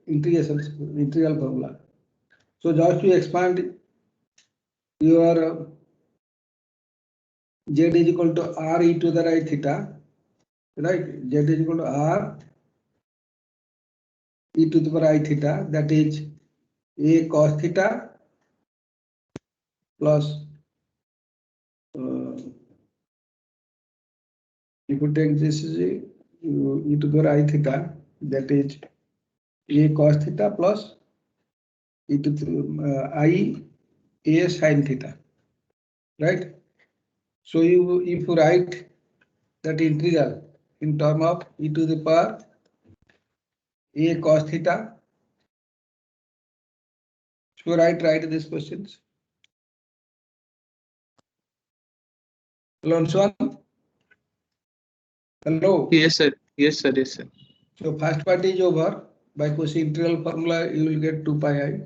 integral formula. So just to expand your z is equal to r e to the right theta, right? Z is equal to r e to the right theta, that is a cos theta plus if you take this is e to the right theta, that is a cos theta plus e to the I a sin theta, right? So if you write that integral in term of e to the power a cos theta, so write these questions. Hello, Answan. Hello. Yes, sir. Yes, sir. Yes, sir. So first part is over. By Cauchy integral formula, you will get 2 pi I.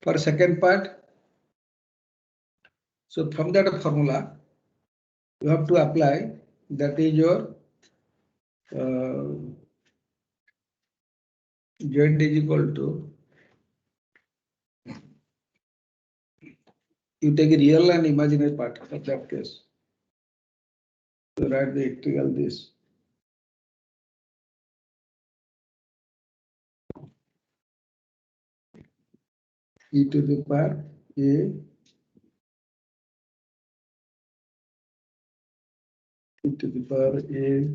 For second part, so from that formula, you have to apply, that is your z is equal to, you take a real and imaginary part of that case. So write the integral this. E to the power a e to the power a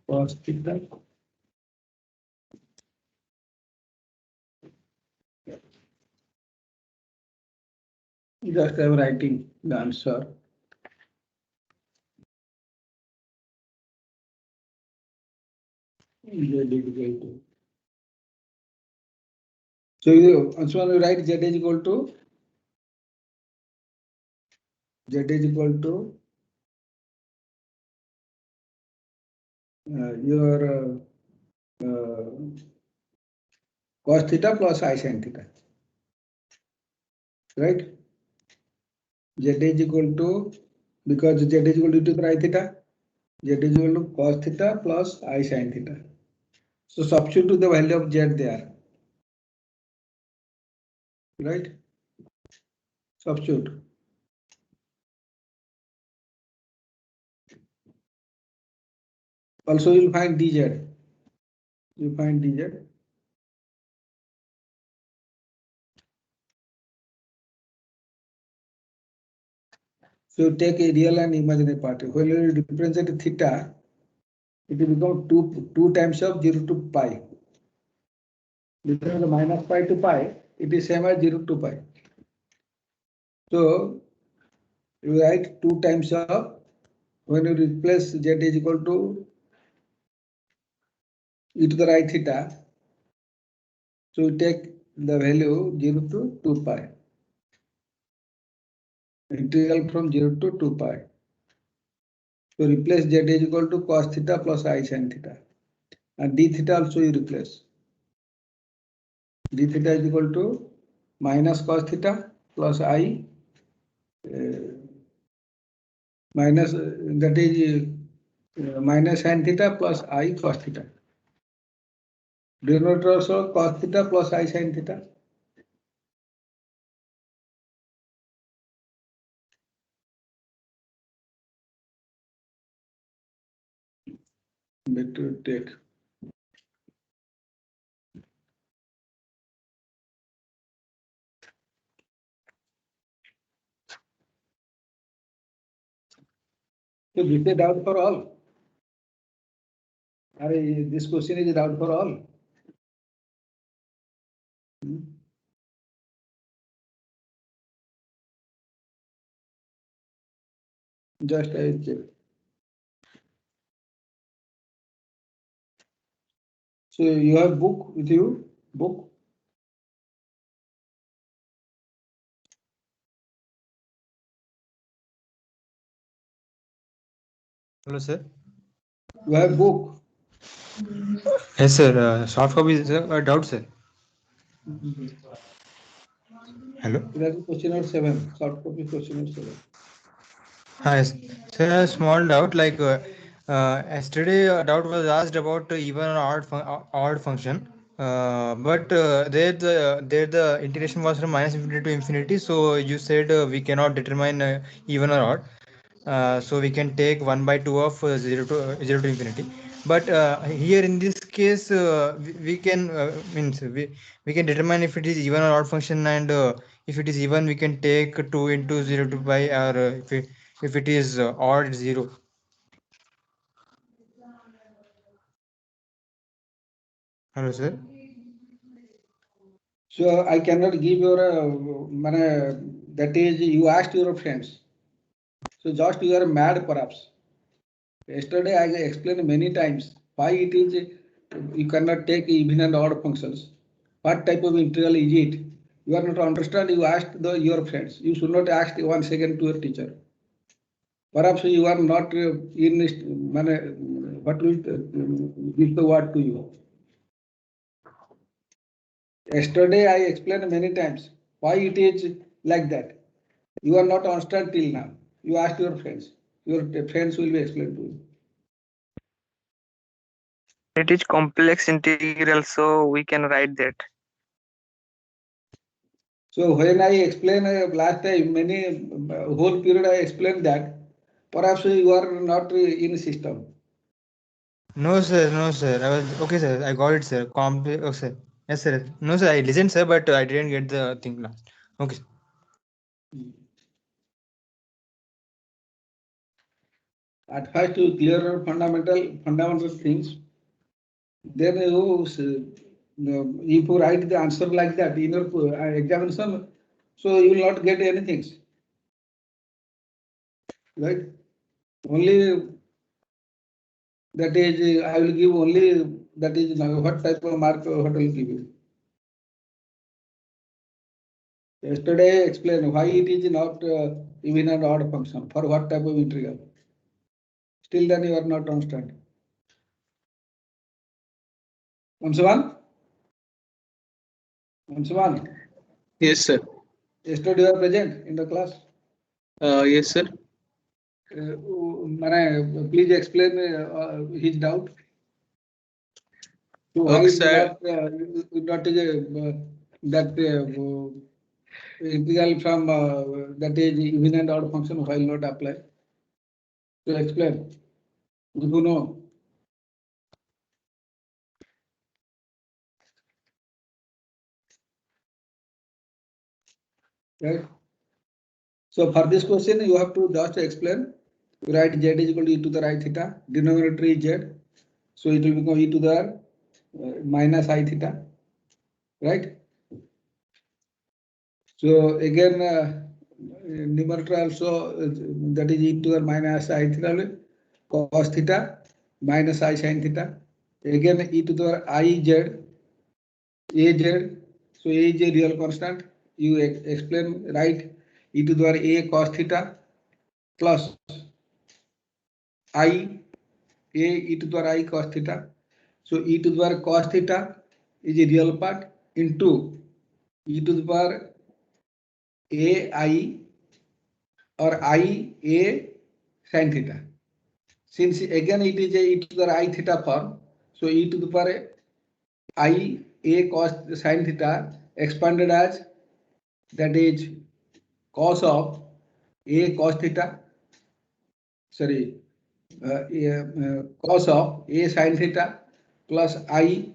cos theta just I'm writing the answer. Z is equal to. So you also want to write z is equal to your cos theta plus I sin theta, right? Z is equal to, because z is equal to the right theta, z is equal to cos theta plus I sin theta. So substitute the value of z there, right? Substitute. Also you'll find dz. You find dz. So you take a real and imaginary part. When you differentiate theta, it will become 2 times of 0 to pi. Because minus pi to pi, it is same as 0 to pi. So you write 2 times of, when you replace z is equal to e to the right theta, so you take the value 0 to 2 pi. Integral from 0 to 2 pi. So replace z is equal to cos theta plus I sin theta. And d theta also you replace. D theta is equal to minus cos theta plus I minus that is minus sin theta plus I cos theta. Denominator also cos theta plus I sin theta. Better take. So this is a doubt for all. This question is a doubt for all. Just I check. So you have book with you? Book? Hello, sir. You have book? Yes, sir. Soft copy is a doubt, sir. Hello. That is question number 7. Soft copy question number 7. Yes. Sir, a small doubt. Like yesterday, a doubt was asked about even or odd function. But there the integration was from minus infinity to infinity. So you said we cannot determine even or odd. So we can take 1/2 of 0 to infinity. But here in this case, we can means we can determine if it is even or odd function, and if it is even, we can take 2 into 0 to pi, or if it is odd, it's 0. Hello, sir. So I cannot give your that is you asked your friends. So just you are mad perhaps. Yesterday I explained many times why it is you cannot take even and odd functions. What type of integral is it? You are not understand. You asked your friends. You should not ask 1 second to your teacher. Perhaps you are not in what will give the word to you. Yesterday I explained many times why it is like that. You are not understand till now. You ask your friends. Your friends will be explained to you. It is complex integral, so we can write that. So when I explained last time, many whole period I explained that perhaps you are not in system. No, sir. No, sir. I was okay, sir. I got it, sir. Oh, sir. Yes, sir. No, sir. I listened, sir, but I didn't get the thing last. Okay. Sir. At first you clear fundamental things. Then you if you write the answer like that in your examination, so you will not get anything. Right? Only that is I will give only that is what type of mark what will give you. Yesterday I explained why it is not even an odd function for what type of integral. Still then you are not understanding. Ansuman? Ansuman? Yes, sir. Yesterday you are present in the class. Yes, sir. Please explain his doubt. So why Okay, it is sir. not that integral from that is even and odd function why not apply? So explain. If you know. Right? So for this question, you have to just explain. You write z is equal to e to the right theta. Denominator is z, so it will become e to the minus I theta. Right? So again, numerator also that is e to the minus I theta cos theta minus I sin theta. Again e to the I z az. So a is a real constant. You explain right e to the a cos theta plus I a e to the power I cos theta. So e to the power cos theta is a real part into e to the power a I or I a sin theta. Since again it is a e to the power I theta form, so e to the power I a cos sin theta expanded as that is cos of a cos theta. Sorry, cos of a sin theta plus I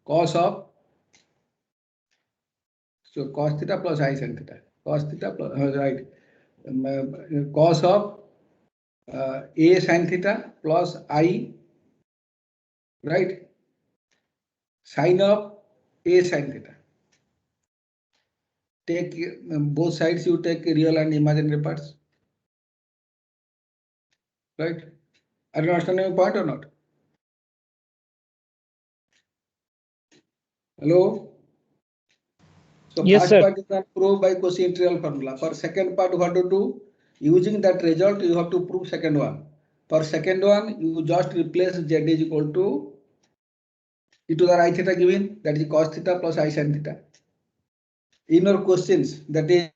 cos of so cos theta plus I sin theta. Cos theta plus right. Cos of a sin theta plus I right. Sin of a sin theta. Take both sides. You take real and imaginary parts. Right. Are you understanding my point or not? Hello. So Yes, first sir. part you can prove by Cauchy integral formula. For second part, what to do? Using that result, you have to prove second one. For second one, you just replace z is equal to e to the I theta given, that is cos theta plus I sin theta. In your questions, that is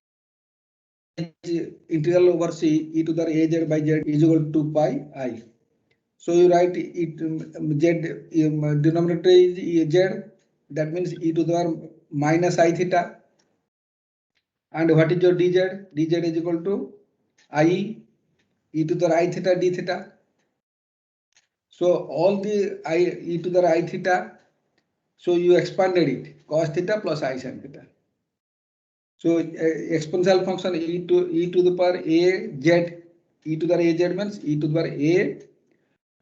integral over c e to the az by z is equal to 2 pi I. So you write it z denominator is z that means e to the power minus I theta. And what is your dz? Dz is equal to I e to the I theta d theta. So all the I e to the I theta, so you expanded it, cos theta plus I sin theta. So exponential function e to the power a z, e to the a z means e to the power a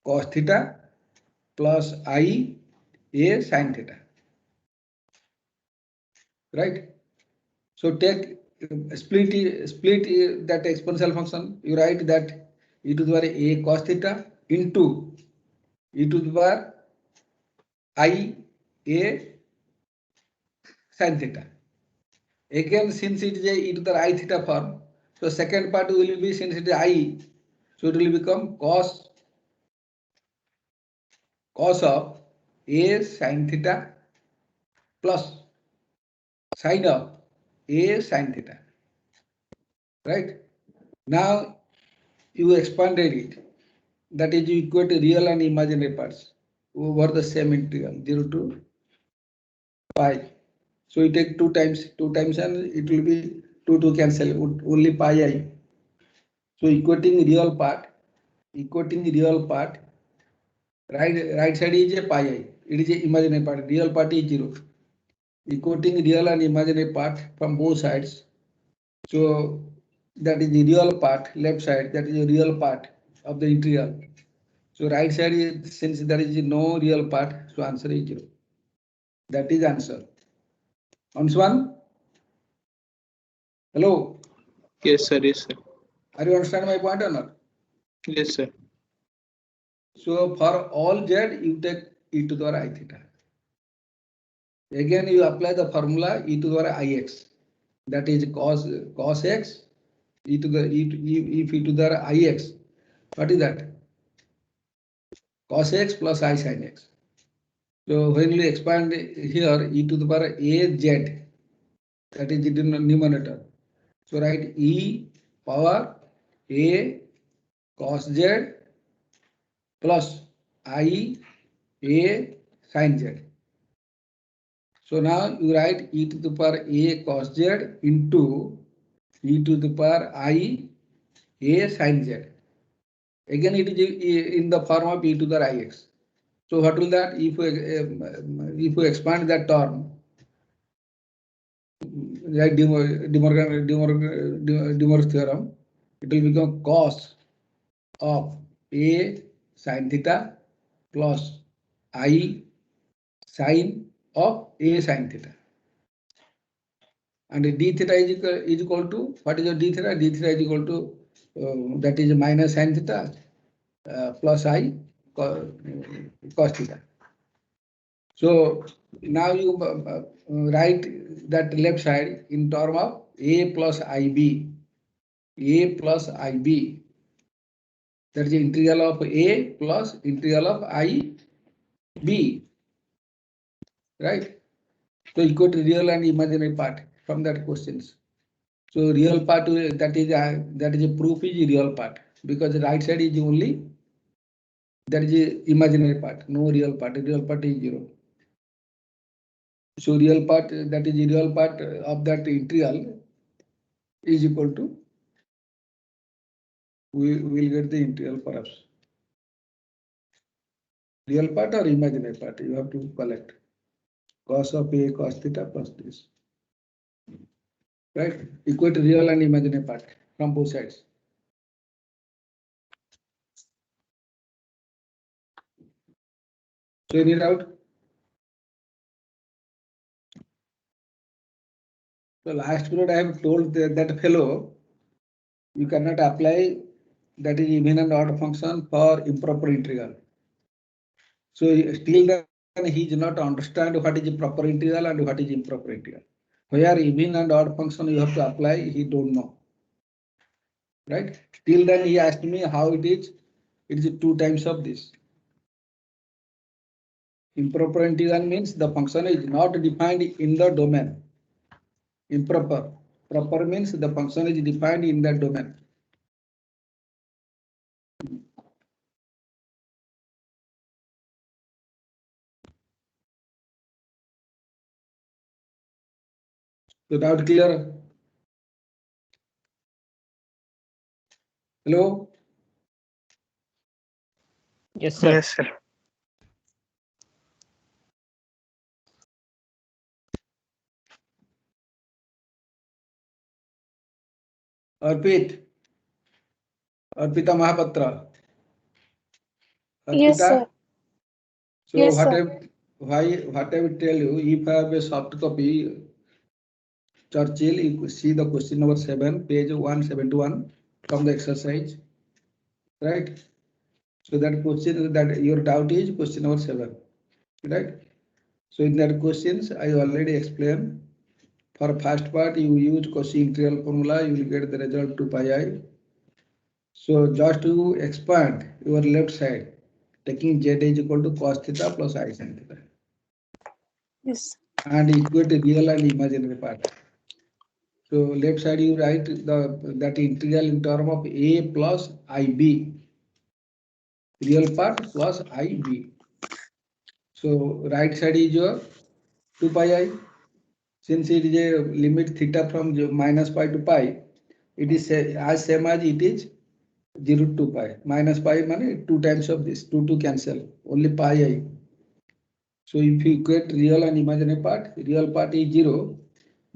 cos theta plus I a sin theta, right? So take split that exponential function. You write that e to the power a cos theta into e to the power I a sin theta. Again, since it is a e to the I theta form, so second part will be, since it is I, so it will become cos of a sin theta plus sin of a sin theta, right? Now you expanded it, that is you equate real and imaginary parts over the same integral 0 to pi. So you take 2 times and it will be 2 cancel, only pi I. So equating real part, right side is a pi I, it is a imaginary part, real part is 0. Equating real and imaginary part from both sides. So that is the real part, left side, that is the real part of the integral. So right side is, since there is no real part, so answer is 0. That is answer. Answan? Hello? Yes, sir. Yes, sir. Are you understand my point or not? Yes, sir. So for all z, you take e to the power I theta. Again, you apply the formula e to the power ix. That is cos x e to the e to the power ix. What is that? Cos x plus I sin x. So when you expand here e to the power a z, that is the numerator. So write e power a cos z plus I a sin z. So now you write e to the power a cos z into e to the power I a sin z. Again it is in the form of e to the power ix. So what will that, if we expand that term, like De Morgan's theorem, it will become cos of a sin theta plus I sin of a sin theta. And d theta is equal to, what is your d theta? D theta is equal to, that is minus sin theta plus I cos theta. So now you write that left side in term of a plus ib, that is the integral of a plus integral of ib, right? So equal to real and imaginary part from that questions. So real part, that is a proof is real part, because the right side is only, that is a imaginary part, no real part. Real part is 0. So real part, that is the real part of that integral is equal to, we will get the integral perhaps. Real part or imaginary part, you have to collect. Cos of a cos theta plus this. Right? Equate real and imaginary part from both sides. So any doubt? So last period I have told that fellow, you cannot apply that is even and odd function for improper integral. So still then he does not understand what is proper integral and what is improper integral. Where even and odd function you have to apply, he don't know. Right? Till then he asked me how it is. It is 2 times of this. Improper integral means the function is not defined in the domain. Improper. Proper means the function is defined in that domain. So doubt clear? Hello? Yes, sir. Yes, sir. Arpita Mahapatra. Yes, Arpita? sir. So Yes, what sir. I will tell you, if I have a soft copy, Churchill, you could see the question number 7, page 171 from the exercise, right? So that question, that your doubt is question number 7, right? So in that questions, I already explained. For first part, you use Cauchy integral formula, you will get the result 2 pi I. So just to expand your left side, taking Z is equal to cos theta plus I sin theta, Yes. and equate real and imaginary part. So left side you write that integral in term of A plus IB, real part plus IB. So right side is your 2 pi I. Since it is a limit theta from minus pi to pi, it is as same as it is 0 to pi. Minus pi means 2 times of this, 2 cancel, only pi I. So if you get real and imaginary part, real part is 0,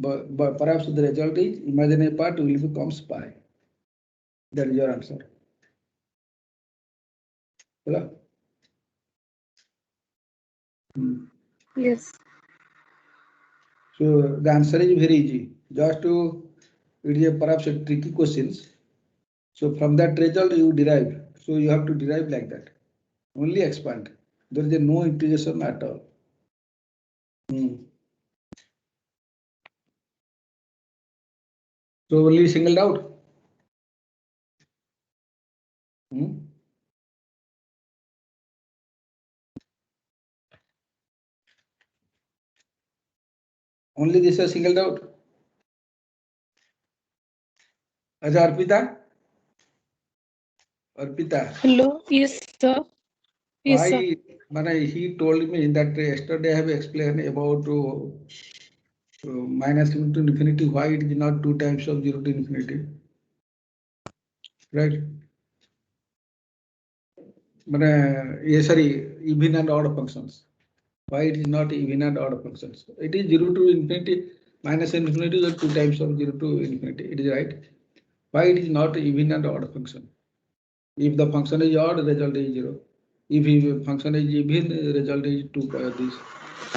but perhaps the result is imaginary part will becomes pi. That is your answer. Hello? Yes. So the answer is very easy. Just to, it is perhaps a tricky questions. So from that result you derive. So you have to derive like that. Only expand. There is no integration at all. So only singled out. Only this is singled out. As Arpita? Arpita. Hello. Yes, sir. Yes, sir. Why? He told me that yesterday I have explained about minus to infinity. Why it is not 2 times of 0 to infinity? Right? Sorry, even and odd functions. Why it is not even and odd functions? It is 0 to infinity, minus infinity is 2 times of 0 to infinity. It is right. Why it is not even and odd function? If the function is odd, result is 0. If the function is even, result is 2 pi this.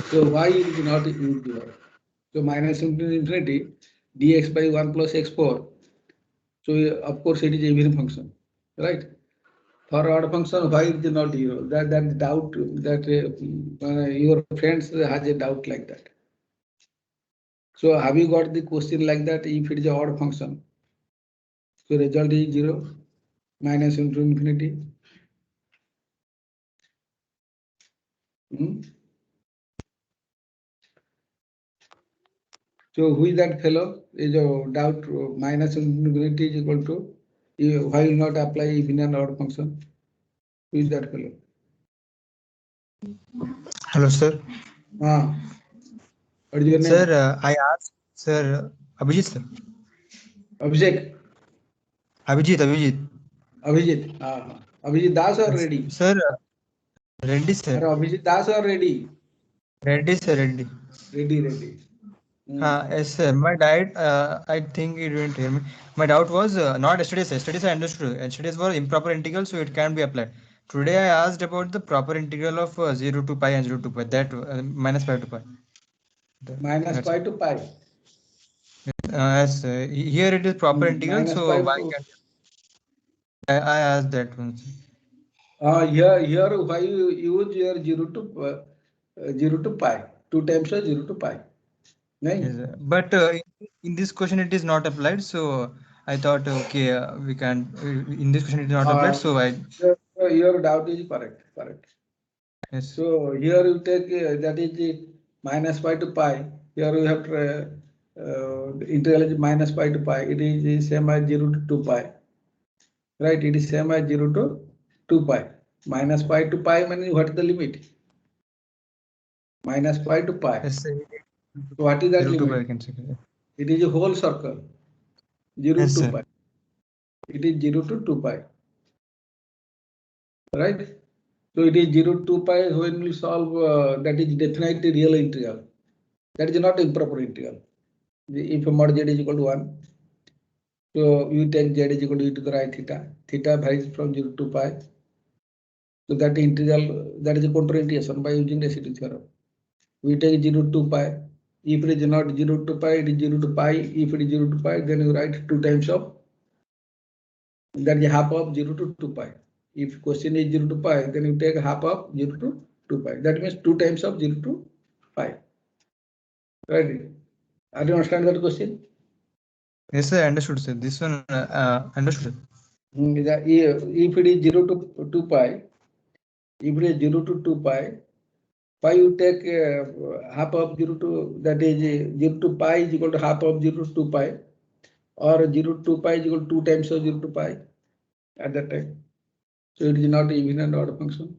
So why it is not used here? So minus infinity, dx by 1 plus x4. So of course it is even function, right? For odd function, why it is not 0? That doubt that your friends has a doubt like that. So have you got the question like that? If it is an odd function, so result is 0, minus into infinity. So who is that fellow? Is a doubt minus infinity is equal to, why not apply even and odd function? Who is that fellow? Hello, sir. What is your name? Sir, I asked, sir, Abhijit, sir. Abhishek. Abhijit. Abhijit. Abhijit Das or Reddy? Sir, Reddy, sir. Abhijit Das or Reddy? Reddy, sir, Reddy. Reddy. Yes, sir. My doubt, I think you didn't hear me. My doubt was not yesterday's. Yesterday's I understood. Yesterday's were improper integral, so it can't be applied. Today I asked about the proper integral of 0 to pi and 0 to pi. That minus pi to pi. Minus pi to pi. Yes, here it is proper integral, minus so pi why to, can't I asked that one. here why you use your 0 to pi, 2 times of 0 to pi. Yes, but in this question it is not applied, so I thought okay we can in this question it is not applied, so I your doubt is correct. yes. So here you take that is the minus pi to pi. Here you have integral is minus pi to pi. It is the same as 0 to 2 pi. Right? It is same as 0 to 2 pi. Minus pi to pi means what is the limit? Minus pi to pi. Yes, So what is that 0 to pi limit? we can say. It is a whole circle. 0 Yes, to sir. pi. It is 0 to 2 pi. Right? So it is 0 to 2 pi when we solve that is definitely real integral. That is not improper integral. If mod z is equal to 1, so you take z is equal to e to the right theta. Theta varies from 0 to pi. So that integral, that is a contraindication by using residue theorem. We take 0 to pi. If it is not 0 to pi, it is 0 to pi. If it is 0 to pi, then you write 2 times of, that is half of 0 to 2 pi. If question is 0 to pi, then you take half of 0 to 2 pi. That means 2 times of 0 to pi. Right? Are you understand that question? Yes, sir. Understood, sir. This one understood. If it is 0 to 2 pi, if it is 0 to 2 pi, pi you take half of 0 to, that is 0 to pi is equal to half of 0 to 2 pi, or 0 to 2 pi is equal to 2 times of 0 to pi at that time. So it is not even and odd function.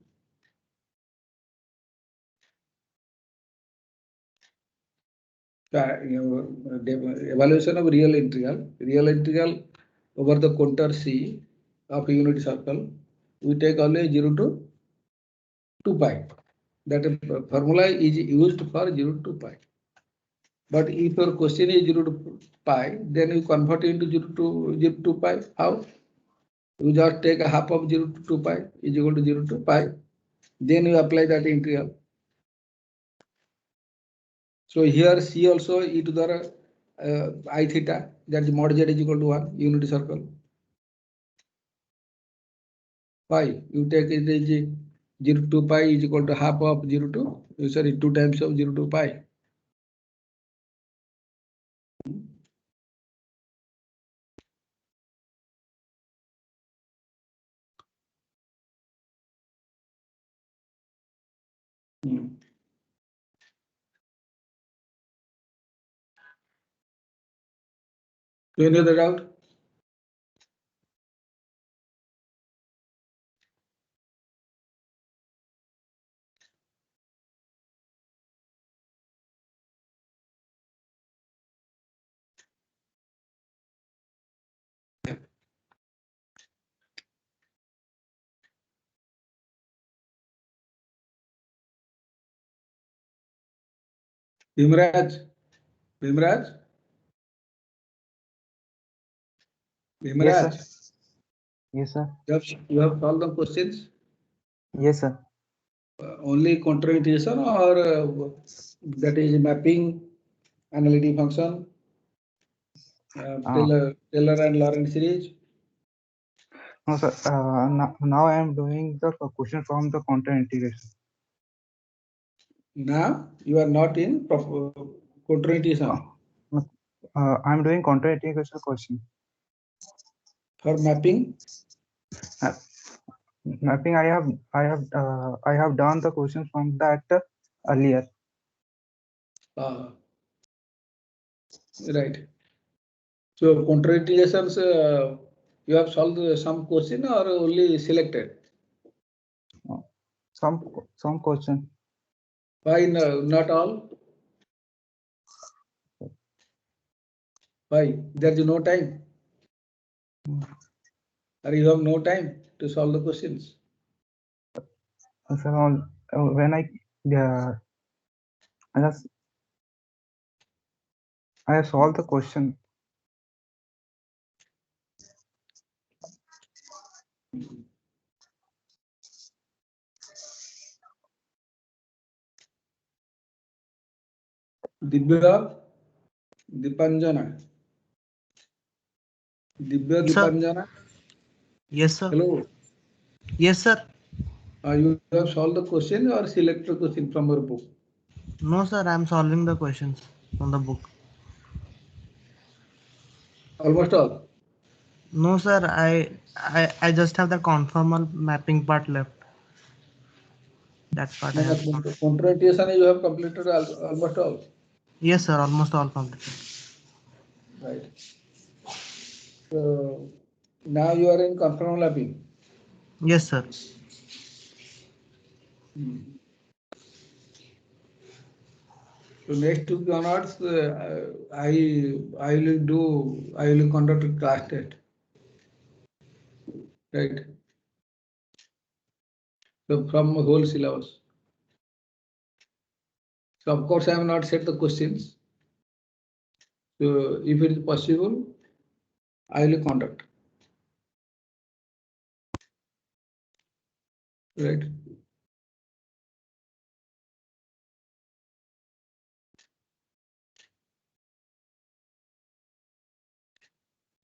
Evaluation of real integral over the contour C of a unit circle, we take only 0 to 2 pi. That formula is used for 0 to pi. But if your question is 0 to pi, then you convert into 0 to pi. How? You just take a half of 0 to 2 pi is equal to 0 to pi. Then you apply that integral. So here C also e to the I theta, that is mod z is equal to 1, unity circle. Pi, you take it as 0 to pi is equal to half of 0 to, sorry, 2 times of 0 to pi. So any other doubt? Bhimraj? Bhimraj? Bhimraj? Yes, sir. You have solved the questions? Yes, sir. Only contraindication or that is mapping, analytic function, Taylor and Lorentz series? No, sir. Now I am doing the question from the contour integration. Now you are not in contraindication. I am doing contour integration question. For mapping? Mapping, I have done the questions from that earlier. Right. So contraindications, you have solved some question or only selected? Some question. Why not all? Why? There is no time. Or you have no time to solve the questions? So when I solved the question. Divya Dipanjana. Divya Dipanjana. Yes, sir. Hello. Yes, sir. You have solved the question or selected the question from your book? No, sir. I'm solving the questions from the book. Almost all. No, sir. I just have the conformal mapping part left. That part I have. Contraindication you have completed almost all. Yes, sir. Almost all completed. Right. So now you are in conformal mapping. Yes, sir. So next week onwards, I will conduct a class test. Right. So from whole syllabus. So of course I have not set the questions. So if it is possible, I will conduct. Right.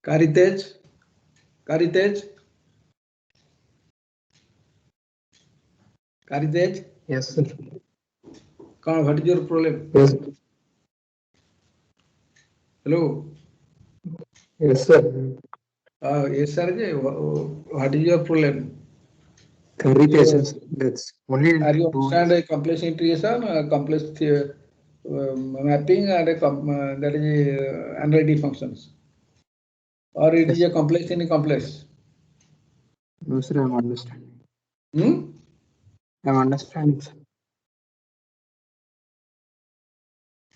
Karitej. Yes, sir. What is your problem? Yes, Hello. yes, sir. Yes, sir. What is your problem? Curry pages. That's only Are you two. understand a complex integration, complex mapping, and that is analytic functions, or it is a complex in a complex? No, sir, I'm understanding. Hmm? I'm understanding, sir.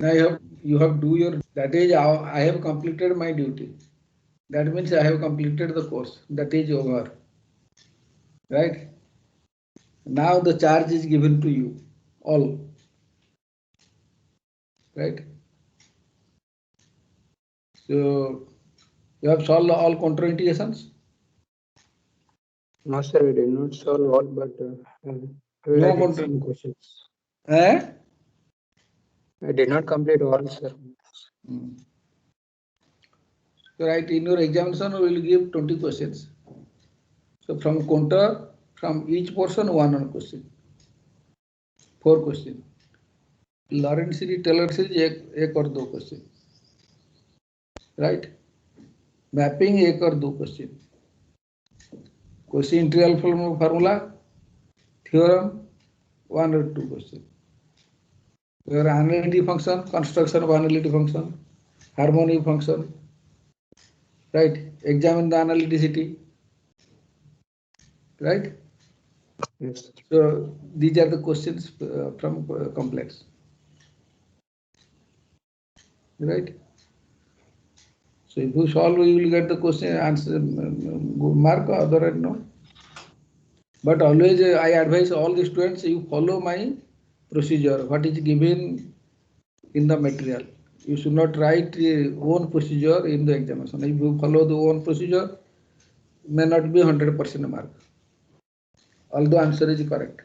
Now you have do your, that is how I have completed my duty. That means I have completed the course. That is over. Right? Now the charge is given to you all. Right? So you have solved all contraindications? No, sir, we did not solve all, but I will No write some questions. Eh? I did not complete all, sir. So right, in your examination, we will give 20 questions. So from counter, from each portion, one question. 4 questions. Lawrence series, Taylor series, एक और 2 question. Right? Mapping, 1 और 2 question. Question integral formula, theorem, 1 or 2 question. Your analytic function, construction of analytic function, harmonic function. Right? Examine the analyticity. Right? Yes, sir. So these are the questions from complex. Right? So if you solve, you will get the question answer good mark, otherwise no. But always I advise all the students, you follow my procedure, what is given in the material. You should not write own procedure in the examination. If you follow the own procedure, may not be 100% mark, although answer is correct.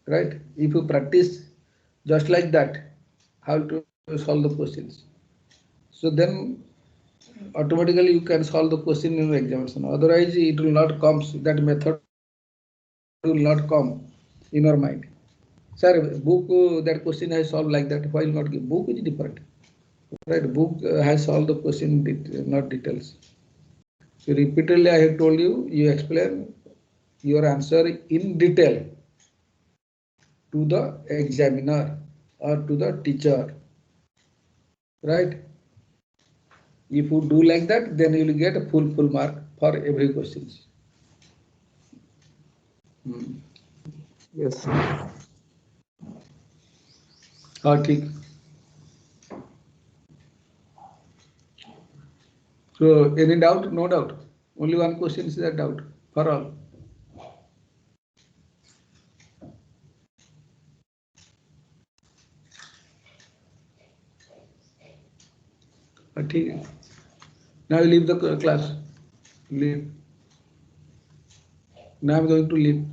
Right? If you practice just like that, how to solve the questions. So then automatically you can solve the question in the examination. Otherwise, it will not come, that method will not come in your mind. Sir, book that question I solved like that. Why not give? Book is different. Right? Book has solved the question, not details. So repeatedly I have told you, you explain your answer in detail to the examiner or to the teacher. Right? If you do like that, then you will get a full mark for every question. Yes, sir. ठीक. So any doubt? No doubt. Only one question is that doubt for all. ठीक. Now you leave the class. Leave. Now I'm going to leave.